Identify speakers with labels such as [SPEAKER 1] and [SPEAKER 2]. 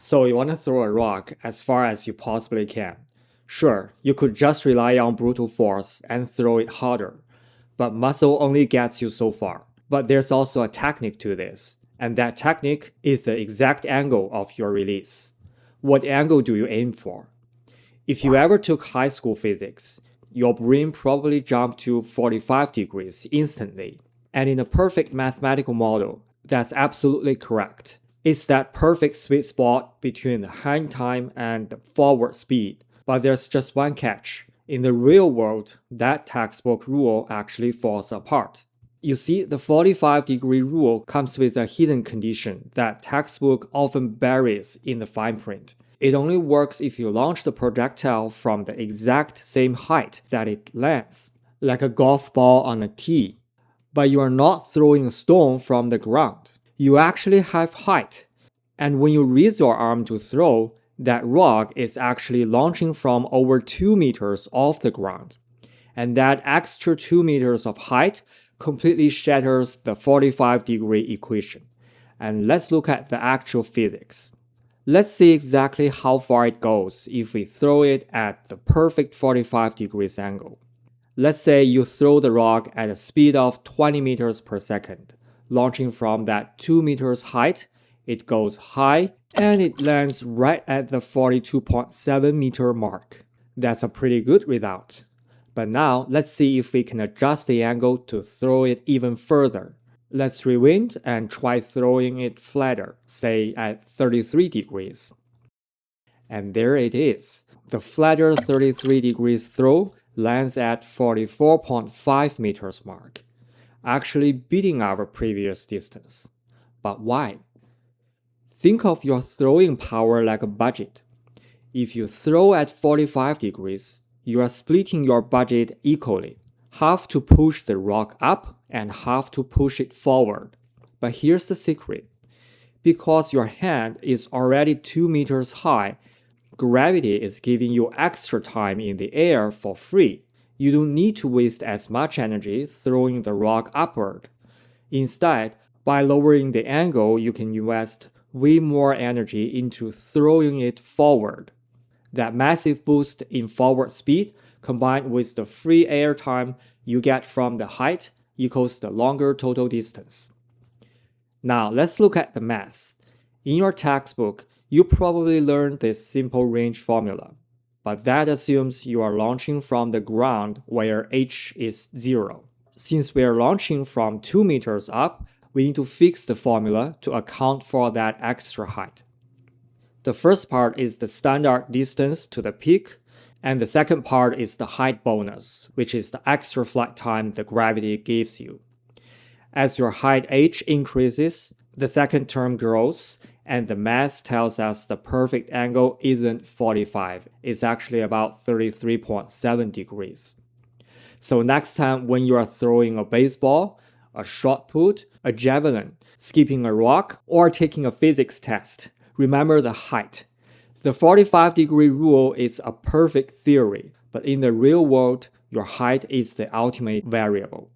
[SPEAKER 1] So you want to throw a rock as far as you possibly can. Sure, you could just rely on brute force and throw it harder, but muscle only gets you so far. But there's also a technique to this, and that technique is the exact angle of your release. What angle do you aim for? If you ever took high school physics, your brain probably jumped to 45 degrees instantly. And in a perfect mathematical model, that's absolutely correct. It's that perfect sweet spot between the hang time and the forward speed. But there's just one catch. In the real world, that textbook rule actually falls apart. You see, the 45-degree rule comes with a hidden condition that textbook often buries in the fine print. It only works if you launch the projectile from the exact same height that it lands, like a golf ball on a tee. But you are not throwing a stone from the ground. You actually have height. And when you raise your arm to throw, that rock is actually launching from over 2 meters off the ground. And that extra 2 meters of height completely shatters the 45-degree equation. And let's look at the actual physics. Let's see exactly how far it goes if we throw it at the perfect 45 degrees angle. Let's say you throw the rock at a speed of 20 meters per second. Launching from that 2 meters height, it goes high and it lands right at the 42.7 meter mark. That's a pretty good result. But now let's see if we can adjust the angle to throw it even further. Let's rewind and try throwing it flatter, say at 33 degrees. And there it is. The flatter 33 degrees throw lands at 44.5 meters mark, actually beating our previous distance. But why? Think of your throwing power like a budget. If you throw at 45 degrees, you are splitting your budget equally, half to push the rock up and half to push it forward. But here's the secret. Because your hand is already 2 meters high, gravity is giving you extra time in the air for free. You don't need to waste as much energy throwing the rock upward. Instead, by lowering the angle, you can invest way more energy into throwing it forward. That massive boost in forward speed combined with the free air time you get from the height equals the longer total distance. Now let's look at the math. In your textbook, you probably learned this simple range formula, but that assumes you are launching from the ground where h is 0. Since we are launching from 2 meters up, we need to fix the formula to account for that extra height. The first part is the standard distance to the peak, and the second part is the height bonus, which is the extra flight time the gravity gives you. As your height h increases, the second term grows, and the math tells us the perfect angle isn't 45, it's actually about 33.7 degrees. So next time when you are throwing a baseball, a shot put, a javelin, skipping a rock, or taking a physics test, remember the height. The 45-degree rule is a perfect theory, but in the real world, your height is the ultimate variable.